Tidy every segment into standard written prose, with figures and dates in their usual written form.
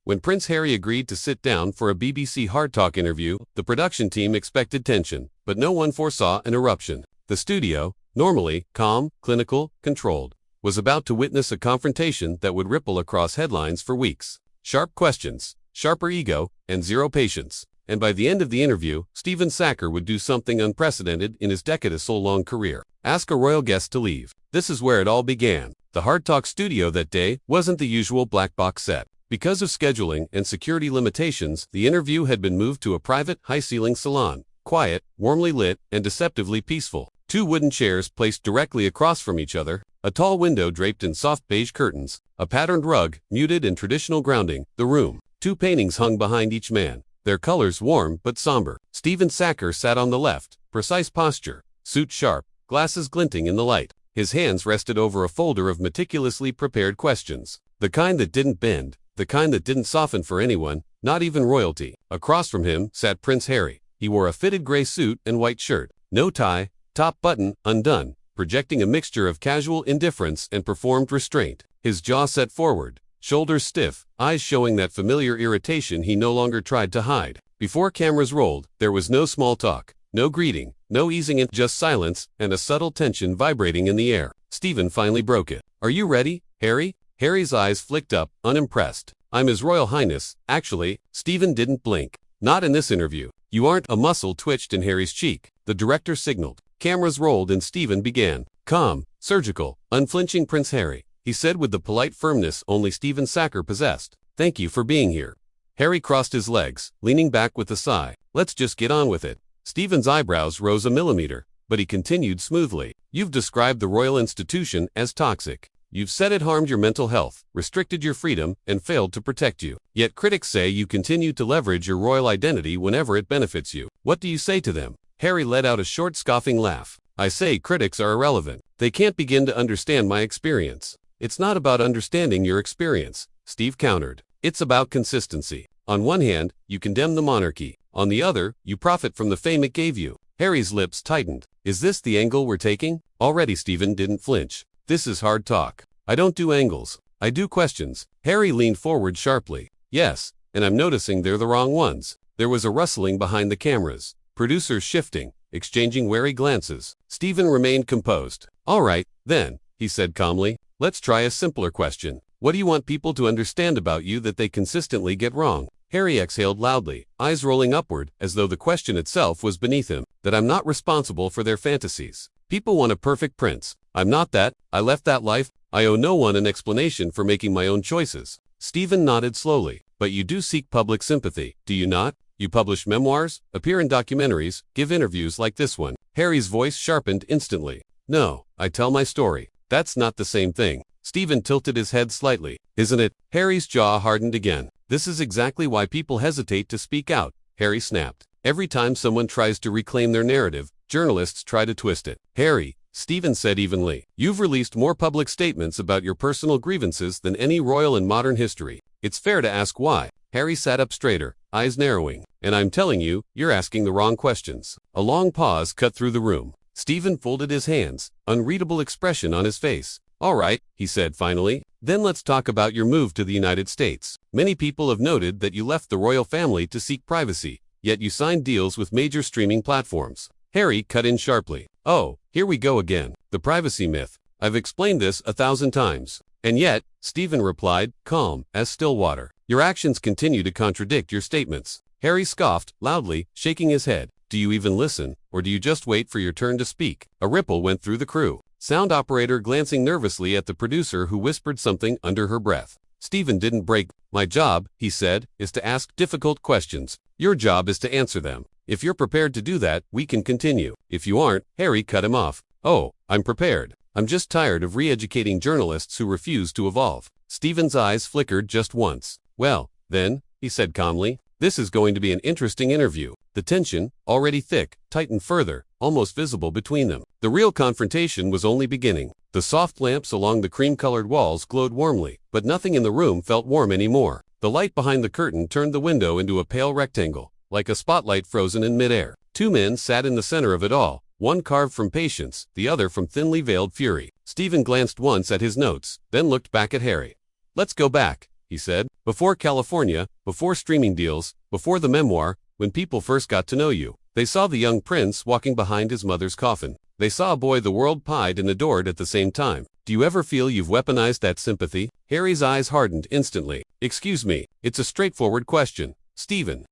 When Prince Harry agreed to sit down for a BBC HardTalk interview, the production team expected tension, but no one foresaw an eruption. The studio, normally calm, clinical, controlled, was about to witness a confrontation that would ripple across headlines for weeks. Sharp questions, sharper ego, and zero patience. And by the end of the interview, Stephen Sackur would do something unprecedented in his decade-long career. Ask a royal guest to leave. This is where it all began. The HardTalk studio that day wasn't the usual black box set. Because of scheduling and security limitations, the interview had been moved to a private, high-ceiling salon. Quiet, warmly lit, and deceptively peaceful. 2 wooden chairs placed directly across from each other, a tall window draped in soft beige curtains, a patterned rug, muted and traditional grounding the room. 2 paintings hung behind each man, their colors warm but somber. Stephen Sackur sat on the left, precise posture, suit sharp, glasses glinting in the light. His hands rested over a folder of meticulously prepared questions. The kind that didn't bend, the kind that didn't soften for anyone, not even royalty. Across from him sat Prince Harry. He wore a fitted gray suit and white shirt. No tie, top button undone, projecting a mixture of casual indifference and performed restraint. His jaw set forward, shoulders stiff, eyes showing that familiar irritation he no longer tried to hide. Before cameras rolled, there was no small talk, no greeting, no easing in, just silence and a subtle tension vibrating in the air. Stephen finally broke it. "Are you ready, Harry?" Harry's eyes flicked up, unimpressed. "I'm His Royal Highness, actually." Stephen didn't blink. "Not in this interview. You aren't." A muscle twitched in Harry's cheek. The director signaled. Cameras rolled and Stephen began. "Calm, surgical, unflinching Prince Harry," he said with the polite firmness only Stephen Sackur possessed. "Thank you for being here." Harry crossed his legs, leaning back with a sigh. "Let's just get on with it." Stephen's eyebrows rose a millimeter, but he continued smoothly. "You've described the royal institution as toxic. You've said it harmed your mental health, restricted your freedom, and failed to protect you. Yet critics say you continue to leverage your royal identity whenever it benefits you. What do you say to them?" Harry let out a short scoffing laugh. "I say critics are irrelevant. They can't begin to understand my experience." "It's not about understanding your experience," Steve countered. "It's about consistency. On one hand, you condemn the monarchy. On the other, you profit from the fame it gave you." Harry's lips tightened. "Is this the angle we're taking?" Already Stephen didn't flinch. "This is hard talk. I don't do angles. I do questions." Harry leaned forward sharply. "Yes, and I'm noticing they're the wrong ones." There was a rustling behind the cameras. Producers shifting, exchanging wary glances. Stephen remained composed. "All right, then," he said calmly. "Let's try a simpler question. What do you want people to understand about you that they consistently get wrong?" Harry exhaled loudly, eyes rolling upward, as though the question itself was beneath him. "That I'm not responsible for their fantasies. People want a perfect prince. I'm not that. I left that life. I owe no one an explanation for making my own choices." Stephen nodded slowly. "But you do seek public sympathy, do you not? You publish memoirs, appear in documentaries, give interviews like this one." Harry's voice sharpened instantly. "No, I tell my story. That's not the same thing." Stephen tilted his head slightly. "Isn't it?" Harry's jaw hardened again. "This is exactly why people hesitate to speak out," Harry snapped. "Every time someone tries to reclaim their narrative, journalists try to twist it." "Harry," Stephen said evenly, "you've released more public statements about your personal grievances than any royal in modern history. It's fair to ask why." Harry sat up straighter, eyes narrowing. "And I'm telling you, you're asking the wrong questions." A long pause cut through the room. Stephen folded his hands, unreadable expression on his face. "All right," he said finally, "then let's talk about your move to the United States. Many people have noted that you left the royal family to seek privacy, yet you signed deals with major streaming platforms." Harry cut in sharply. "Oh, here we go again. The privacy myth. I've explained this 1,000 times." "And yet," Stephen replied, calm as still water, "your actions continue to contradict your statements." Harry scoffed, loudly, shaking his head. "Do you even listen, or do you just wait for your turn to speak?" A ripple went through the crew. Sound operator glancing nervously at the producer who whispered something under her breath. Stephen didn't break. "My job," he said, "is to ask difficult questions. Your job is to answer them. If you're prepared to do that, we can continue. If you aren't," Harry cut him off. "Oh, I'm prepared. I'm just tired of re-educating journalists who refuse to evolve." Stephen's eyes flickered just once. "Well, then," he said calmly, "this is going to be an interesting interview." The tension, already thick, tightened further, almost visible between them. The real confrontation was only beginning. The soft lamps along the cream-colored walls glowed warmly, but nothing in the room felt warm anymore. The light behind the curtain turned the window into a pale rectangle, like a spotlight frozen in midair. 2 men sat in the center of it all, one carved from patience, the other from thinly veiled fury. Stephen glanced once at his notes, then looked back at Harry. "Let's go back," he said. Before California, before streaming deals, before the memoir, when people first got to know you, they saw the young prince walking behind his mother's coffin. They saw a boy the world pied and adored at the same time. Do you ever feel you've weaponized that sympathy? Harry's eyes hardened instantly. Excuse me, it's a straightforward question. Stephen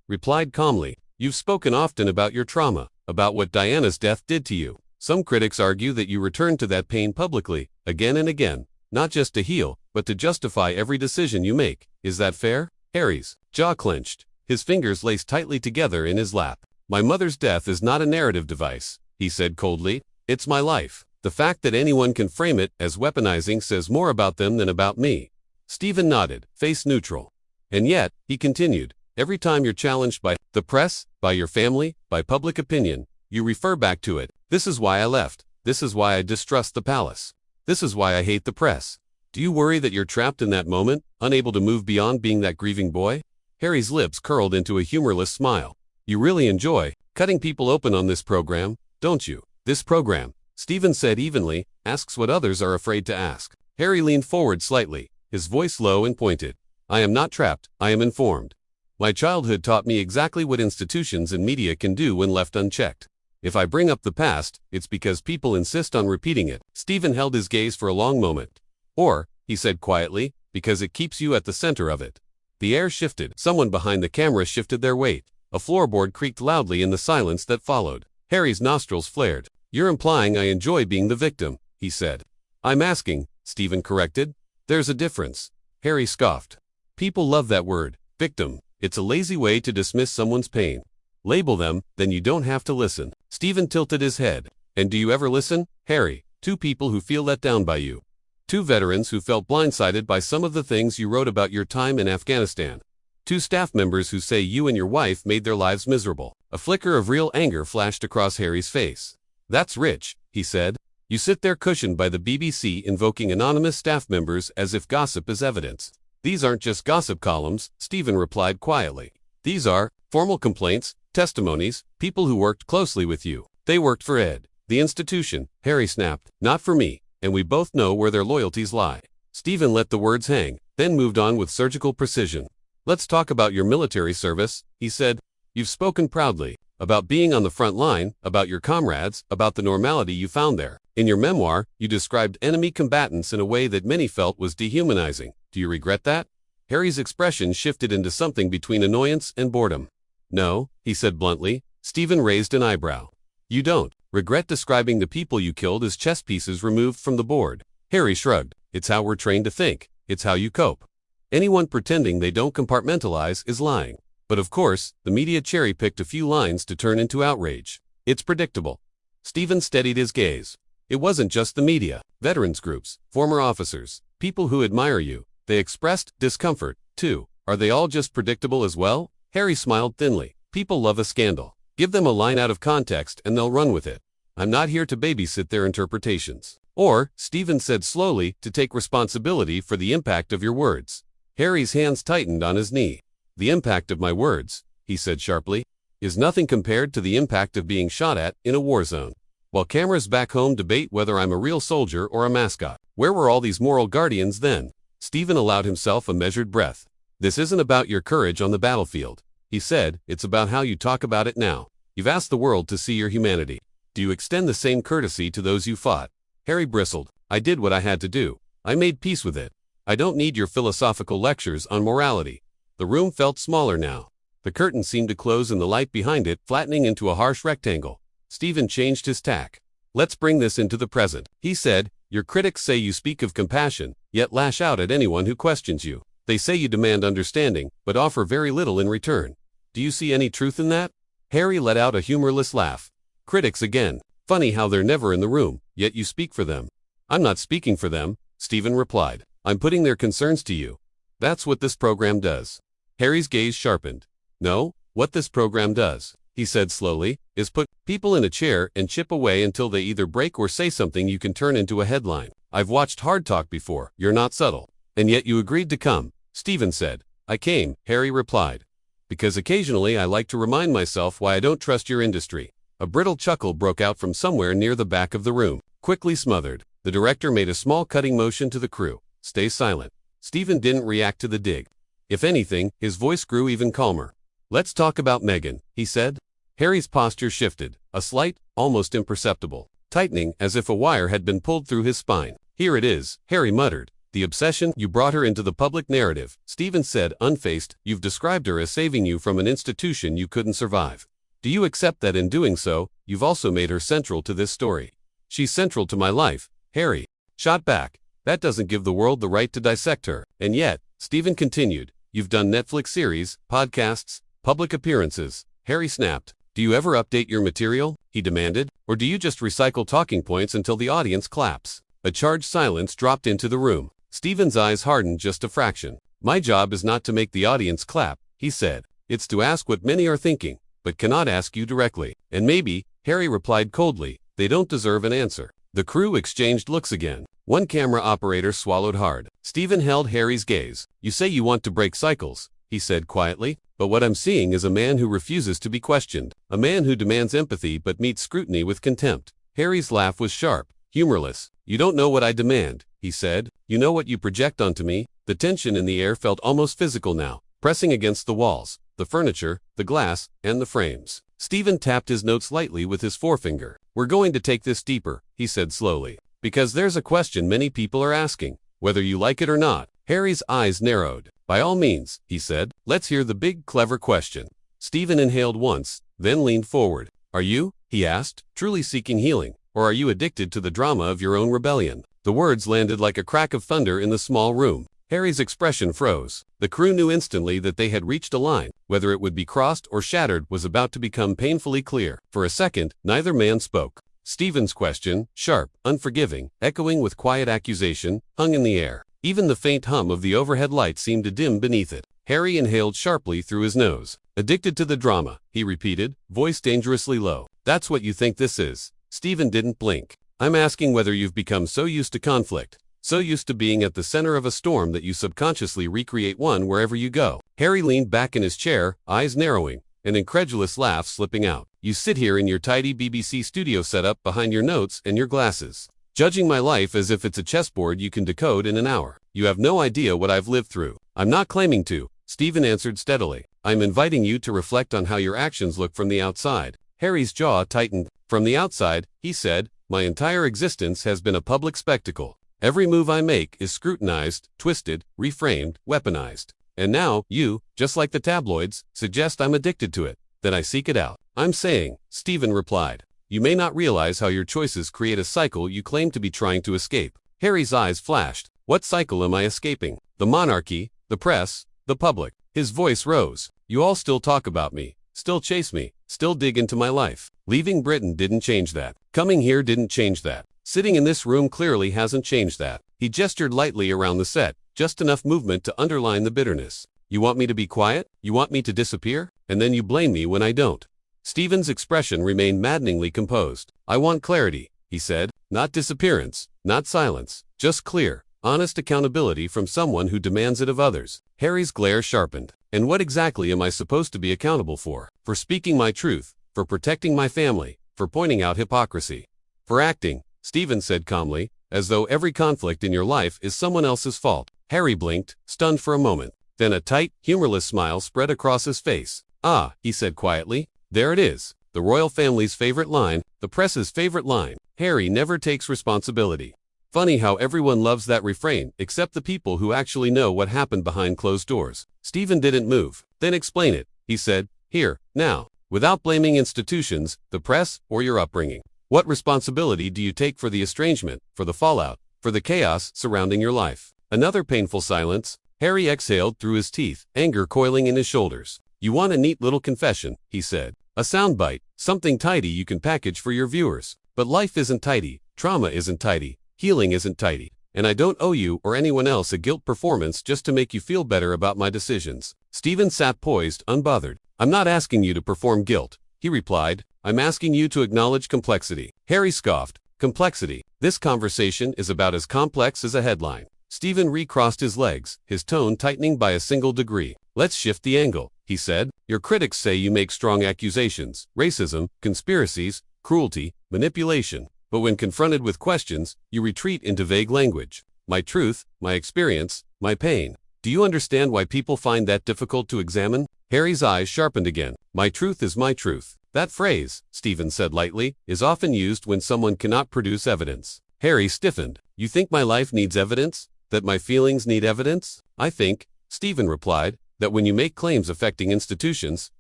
replied calmly. You've spoken often about your trauma, about what Diana's death did to you. Some critics argue that you returned to that pain publicly, again and again, not just to heal, but to justify every decision you make. Is that fair? Harry's jaw clenched. His fingers laced tightly together in his lap. My mother's death is not a narrative device, he said coldly. It's my life. The fact that anyone can frame it as weaponizing says more about them than about me. Stephen nodded, face neutral. And yet, he continued, every time you're challenged by the press, by your family, by public opinion, you refer back to it. This is why I left. This is why I distrust the palace. This is why I hate the press. Do you worry that you're trapped in that moment, unable to move beyond being that grieving boy? Harry's lips curled into a humorless smile. You really enjoy cutting people open on this program, don't you? This program, Stephen said evenly, asks what others are afraid to ask. Harry leaned forward slightly, his voice low and pointed. I am not trapped, I am informed. My childhood taught me exactly what institutions and media can do when left unchecked. If I bring up the past, it's because people insist on repeating it. Stephen held his gaze for a long moment. Or, he said quietly, because it keeps you at the center of it. The air shifted. Someone behind the camera shifted their weight. A floorboard creaked loudly in the silence that followed. Harry's nostrils flared. You're implying I enjoy being the victim, he said. I'm asking, Stephen corrected. There's a difference. Harry scoffed. People love that word, victim. It's a lazy way to dismiss someone's pain. Label them, then you don't have to listen. Stephen tilted his head. And do you ever listen? Harry, two people who feel let down by you. Two veterans who felt blindsided by some of the things you wrote about your time in Afghanistan. Two staff members who say you and your wife made their lives miserable. A flicker of real anger flashed across Harry's face. That's rich, he said. You sit there cushioned by the BBC invoking anonymous staff members as if gossip is evidence. These aren't just gossip columns, Stephen replied quietly. These are formal complaints, testimonies, people who worked closely with you. They worked for Ed, the institution, Harry snapped, not for me, and we both know where their loyalties lie. Stephen let the words hang, then moved on with surgical precision. Let's talk about your military service, he said. You've spoken proudly, about being on the front line, about your comrades, about the normality you found there. In your memoir, you described enemy combatants in a way that many felt was dehumanizing. Do you regret that? Harry's expression shifted into something between annoyance and boredom. No, he said bluntly. Stephen raised an eyebrow. You don't regret describing the people you killed as chess pieces removed from the board. Harry shrugged. It's how we're trained to think. It's how you cope. Anyone pretending they don't compartmentalize is lying. But of course, the media cherry-picked a few lines to turn into outrage. It's predictable. Stephen steadied his gaze. It wasn't just the media. Veterans groups, former officers, people who admire you. They expressed discomfort, too. Are they all just predictable as well? Harry smiled thinly. People love a scandal. Give them a line out of context and they'll run with it. I'm not here to babysit their interpretations. Or, Stephen said slowly, to take responsibility for the impact of your words. Harry's hands tightened on his knee. The impact of my words, he said sharply, is nothing compared to the impact of being shot at in a war zone. While cameras back home debate whether I'm a real soldier or a mascot. Where were all these moral guardians then? Stephen allowed himself a measured breath. This isn't about your courage on the battlefield, he said, it's about how you talk about it now. You've asked the world to see your humanity. Do you extend the same courtesy to those you fought? Harry bristled. I did what I had to do. I made peace with it. I don't need your philosophical lectures on morality. The room felt smaller now. The curtain seemed to close and the light behind it flattening into a harsh rectangle. Stephen changed his tack. Let's bring this into the present, he said. Your critics say you speak of compassion, yet lash out at anyone who questions you. They say you demand understanding, but offer very little in return. Do you see any truth in that? Harry let out a humorless laugh. Critics again. Funny how they're never in the room, yet you speak for them. I'm not speaking for them, Stephen replied. I'm putting their concerns to you. That's what this program does. Harry's gaze sharpened. No, what this program does, he said slowly, is put people in a chair and chip away until they either break or say something you can turn into a headline. I've watched HardTalk before. You're not subtle. And yet you agreed to come, Stephen said. I came, Harry replied. Because occasionally I like to remind myself why I don't trust your industry. A brittle chuckle broke out from somewhere near the back of the room, quickly smothered. The director made a small cutting motion to the crew. Stay silent. Stephen didn't react to the dig. If anything, his voice grew even calmer. "Let's talk about Meghan," he said. Harry's posture shifted, a slight, almost imperceptible tightening as if a wire had been pulled through his spine. "Here it is," Harry muttered. "The obsession, you brought her into the public narrative," Stephen said, unfazed. "You've described her as saving you from an institution you couldn't survive. Do you accept that in doing so, you've also made her central to this story?" "She's central to my life," Harry shot back. "That doesn't give the world the right to dissect her." "And yet," Stephen continued, "you've done Netflix series, podcasts, public appearances." Harry snapped. "Do you ever update your material?" he demanded. "Or do you just recycle talking points until the audience claps?" A charged silence dropped into the room. Stephen's eyes hardened just a fraction. "My job is not to make the audience clap," he said. "It's to ask what many are thinking, but cannot ask you directly." "And maybe," Harry replied coldly, "they don't deserve an answer." The crew exchanged looks again. One camera operator swallowed hard. Stephen held Harry's gaze. "You say you want to break cycles," he said quietly, "but what I'm seeing is a man who refuses to be questioned, a man who demands empathy but meets scrutiny with contempt." Harry's laugh was sharp, humorless. "You don't know what I demand," he said. "You know what you project onto me." The tension in the air felt almost physical now, pressing against the walls, the furniture, the glass, and the frames. Stephen tapped his notes lightly with his forefinger. "We're going to take this deeper," he said slowly, "because there's a question many people are asking, whether you like it or not." Harry's eyes narrowed. "By all means," he said. "Let's hear the big, clever question." Stephen inhaled once, then leaned forward. "Are you," he asked, "truly seeking healing, or are you addicted to the drama of your own rebellion?" The words landed like a crack of thunder in the small room. Harry's expression froze. The crew knew instantly that they had reached a line. Whether it would be crossed or shattered was about to become painfully clear. For a second, neither man spoke. Stephen's question, sharp, unforgiving, echoing with quiet accusation, hung in the air. Even the faint hum of the overhead light seemed to dim beneath it. Harry inhaled sharply through his nose. "Addicted to the drama," he repeated, voice dangerously low. "That's what you think this is." Stephen didn't blink. "I'm asking whether you've become so used to conflict, so used to being at the center of a storm that you subconsciously recreate one wherever you go." Harry leaned back in his chair, eyes narrowing, an incredulous laugh slipping out. "You sit here in your tidy BBC studio setup behind your notes and your glasses, judging my life as if it's a chessboard you can decode in an hour. You have no idea what I've lived through." "I'm not claiming to," Stephen answered steadily. "I'm inviting you to reflect on how your actions look from the outside." Harry's jaw tightened. "From the outside," he said, "my entire existence has been a public spectacle. Every move I make is scrutinized, twisted, reframed, weaponized. And now, you, just like the tabloids, suggest I'm addicted to it, that I seek it out." "I'm saying," Stephen replied, "you may not realize how your choices create a cycle you claim to be trying to escape." Harry's eyes flashed. "What cycle am I escaping? The monarchy, the press, the public?" His voice rose. "You all still talk about me, still chase me, still dig into my life. Leaving Britain didn't change that. Coming here didn't change that. Sitting in this room clearly hasn't changed that." He gestured lightly around the set, just enough movement to underline the bitterness. "You want me to be quiet? You want me to disappear? And then you blame me when I don't." Stephen's expression remained maddeningly composed. "I want clarity," he said. "Not disappearance, not silence, just clear, honest accountability from someone who demands it of others." Harry's glare sharpened. "And what exactly am I supposed to be accountable for? For speaking my truth, for protecting my family, for pointing out hypocrisy, for acting," Stephen said calmly, "as though every conflict in your life is someone else's fault." Harry blinked, stunned for a moment. Then a tight, humorless smile spread across his face. "Ah," he said quietly, "there it is. The royal family's favorite line, the press's favorite line. Harry never takes responsibility. Funny how everyone loves that refrain, except the people who actually know what happened behind closed doors." Stephen didn't move. "Then explain it," he said, "here, now, without blaming institutions, the press, or your upbringing. What responsibility do you take for the estrangement, for the fallout, for the chaos surrounding your life?" Another painful silence. Harry exhaled through his teeth, anger coiling in his shoulders. "You want a neat little confession," he said. "A soundbite, something tidy you can package for your viewers. But life isn't tidy, trauma isn't tidy, healing isn't tidy. And I don't owe you or anyone else a guilt performance just to make you feel better about my decisions." Stephen sat poised, unbothered. "I'm not asking you to perform guilt," he replied. "I'm asking you to acknowledge complexity." Harry scoffed. "Complexity? This conversation is about as complex as a headline." Stephen recrossed his legs, his tone tightening by a single degree. "Let's shift the angle," he said. "Your critics say you make strong accusations, racism, conspiracies, cruelty, manipulation. But when confronted with questions, you retreat into vague language. My truth, my experience, My pain. Do you understand why people find that difficult to examine? Harry's eyes sharpened again. My truth is my truth. That phrase, Stephen said lightly, is often used when someone cannot produce evidence. Harry stiffened. You think my life needs evidence? That my feelings need evidence? I think, Stephen replied, that when you make claims affecting institutions,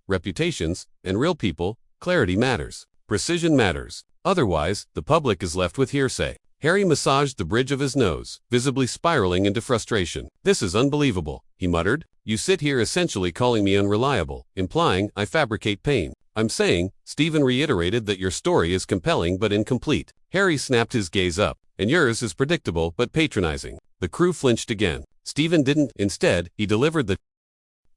reputations, and real people, clarity matters. Precision matters. Otherwise, the public is left with hearsay. Harry massaged the bridge of his nose, visibly spiraling into frustration. This is unbelievable, he muttered. You sit here essentially calling me unreliable, implying I fabricate pain. I'm saying, Stephen reiterated, that your story is compelling but incomplete. Harry snapped his gaze up. And yours is predictable but patronizing. The crew flinched again. Stephen didn't. Instead, he delivered the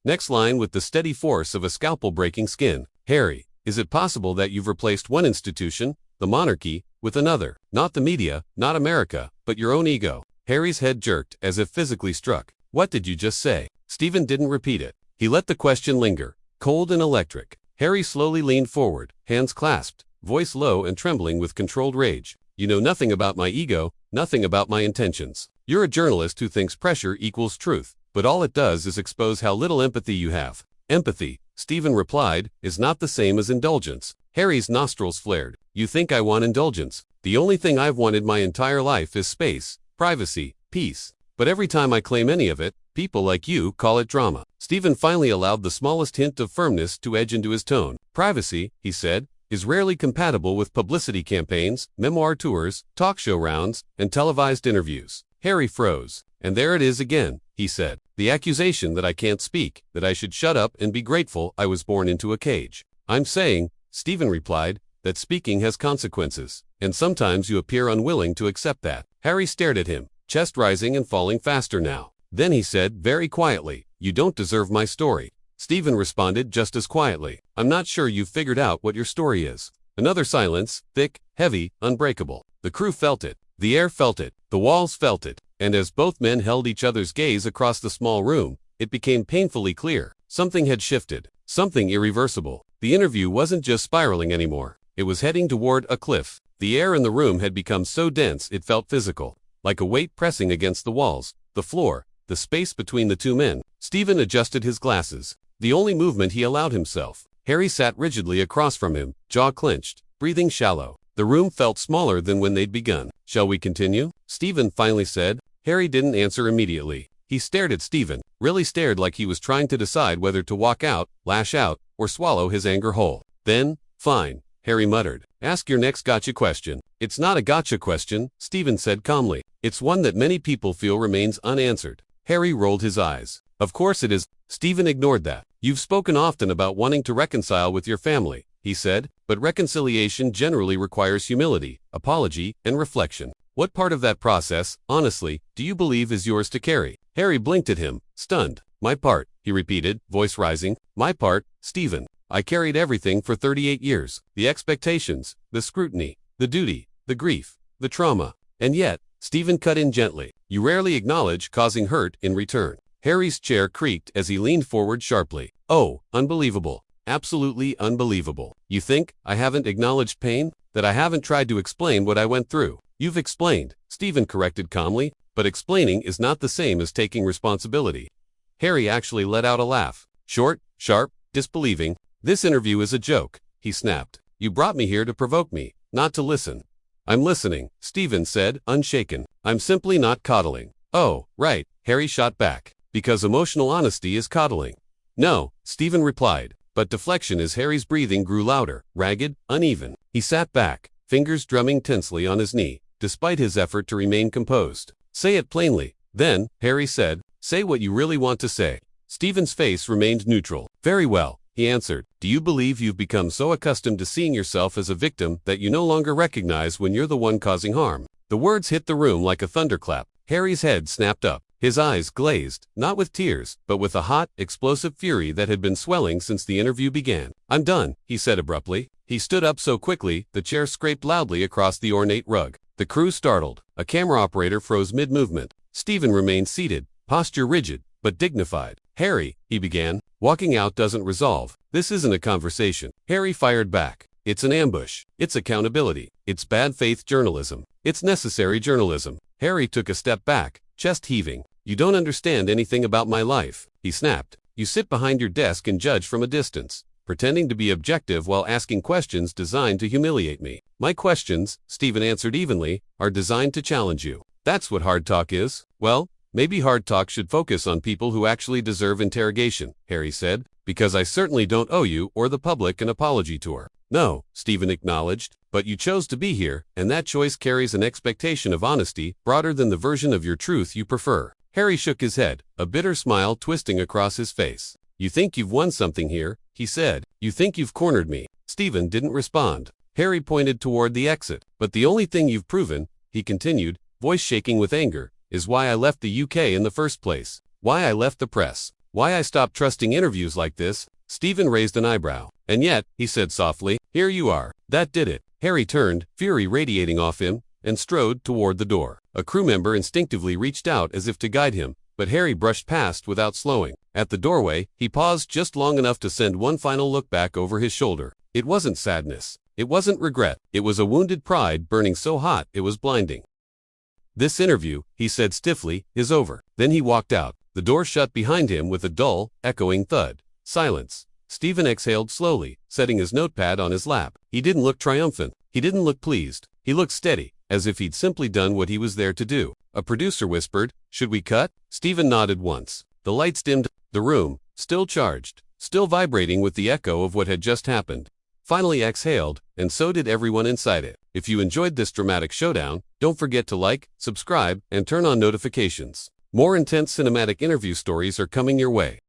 next line with the steady force of a scalpel breaking skin. Harry, is it possible that you've replaced one institution, the monarchy, with another? Not the media, not America, but your own ego. Harry's head jerked as if physically struck. What did you just say? Stephen didn't repeat it. He let the question linger, cold and electric. Harry slowly leaned forward, hands clasped, voice low and trembling with controlled rage. You know nothing about my ego, nothing about my intentions. You're a journalist who thinks pressure equals truth, but all it does is expose how little empathy you have. Empathy, Stephen replied, is not the same as indulgence. Harry's nostrils flared. You think I want indulgence? The only thing I've wanted my entire life is space, privacy, peace. But every time I claim any of it, people like you call it drama. Stephen finally allowed the smallest hint of firmness to edge into his tone. Privacy, he said, is rarely compatible with publicity campaigns, memoir tours, talk show rounds, and televised interviews. Harry froze. And there it is again, he said. The accusation that I can't speak, that I should shut up and be grateful I was born into a cage. I'm saying, Stephen replied, that speaking has consequences, and sometimes you appear unwilling to accept that. Harry stared at him, chest rising and falling faster now. Then he said very quietly, you don't deserve my story. Stephen responded just as quietly, I'm not sure you've figured out what your story is. Another silence, thick, heavy, unbreakable. The crew felt it. The air felt it. The walls felt it. And as both men held each other's gaze across the small room, it became painfully clear. Something had shifted. Something irreversible. The interview wasn't just spiraling anymore. It was heading toward a cliff. The air in the room had become so dense it felt physical. Like a weight pressing against the walls, the floor, the space between the two men. Stephen adjusted his glasses. The only movement he allowed himself. Harry sat rigidly across from him, jaw clenched, breathing shallow. The room felt smaller than when they'd begun. Shall we continue? Stephen finally said. Harry didn't answer immediately. He stared at Stephen, really stared like he was trying to decide whether to walk out, lash out, or swallow his anger whole. Then, fine, Harry muttered. Ask your next gotcha question. It's not a gotcha question, Stephen said calmly. It's one that many people feel remains unanswered. Harry rolled his eyes. Of course it is. Stephen ignored that. You've spoken often about wanting to reconcile with your family, he said, but reconciliation generally requires humility, apology, and reflection. What part of that process, honestly, do you believe is yours to carry? Harry blinked at him, stunned. My part, he repeated, voice rising. My part, Stephen. I carried everything for 38 years. The expectations, the scrutiny, the duty, the grief, the trauma. And yet, Stephen cut in gently. You rarely acknowledge causing hurt in return. Harry's chair creaked as he leaned forward sharply. Oh, unbelievable. Absolutely unbelievable. You think I haven't acknowledged pain? That I haven't tried to explain what I went through? You've explained, Stephen corrected calmly, but explaining is not the same as taking responsibility. Harry actually let out a laugh. Short, sharp, disbelieving. This interview is a joke, he snapped. You brought me here to provoke me, not to listen. I'm listening, Stephen said, unshaken. I'm simply not coddling. Oh, right, Harry shot back. Because emotional honesty is coddling. No, Stephen replied, but deflection as Harry's breathing grew louder, ragged, uneven. He sat back, fingers drumming tensely on his knee, despite his effort to remain composed. Say it plainly. Then, Harry said, say what you really want to say. Stephen's face remained neutral. Very well, he answered. Do you believe you've become so accustomed to seeing yourself as a victim that you no longer recognize when you're the one causing harm? The words hit the room like a thunderclap. Harry's head snapped up. His eyes glazed, not with tears, but with a hot, explosive fury that had been swelling since the interview began. I'm done, he said abruptly. He stood up so quickly, the chair scraped loudly across the ornate rug. The crew startled. A camera operator froze mid-movement. Stephen remained seated, posture rigid, but dignified. Harry, he began, walking out doesn't resolve. This isn't a conversation. Harry fired back. It's an ambush. It's accountability. It's bad faith journalism. It's necessary journalism. Harry took a step back, chest heaving. You don't understand anything about my life, he snapped. You sit behind your desk and judge from a distance, pretending to be objective while asking questions designed to humiliate me. My questions, Stephen answered evenly, are designed to challenge you. That's what hard talk is. Well, maybe hard talk should focus on people who actually deserve interrogation, Harry said, because I certainly don't owe you or the public an apology tour. No, Stephen acknowledged, but you chose to be here, and that choice carries an expectation of honesty broader than the version of your truth you prefer. Harry shook his head, a bitter smile twisting across his face. You think you've won something here, he said. You think you've cornered me. Stephen didn't respond. Harry pointed toward the exit. But the only thing you've proven, he continued, voice shaking with anger, is why I left the UK in the first place. Why I left the press. Why I stopped trusting interviews like this. Stephen raised an eyebrow. And yet, he said softly, here you are. That did it. Harry turned, fury radiating off him, and strode toward the door. A crew member instinctively reached out as if to guide him, but Harry brushed past without slowing. At the doorway, he paused just long enough to send one final look back over his shoulder. It wasn't sadness. It wasn't regret. It was a wounded pride burning so hot it was blinding. This interview, he said stiffly, is over. Then he walked out. The door shut behind him with a dull, echoing thud. Silence. Stephen exhaled slowly, setting his notepad on his lap. He didn't look triumphant. He didn't look pleased. He looked steady, as if he'd simply done what he was there to do. A producer whispered, should we cut? Stephen nodded once. The lights dimmed. The room, still charged, still vibrating with the echo of what had just happened, finally exhaled, and so did everyone inside it. If you enjoyed this dramatic showdown, don't forget to like, subscribe, and turn on notifications. More intense cinematic interview stories are coming your way.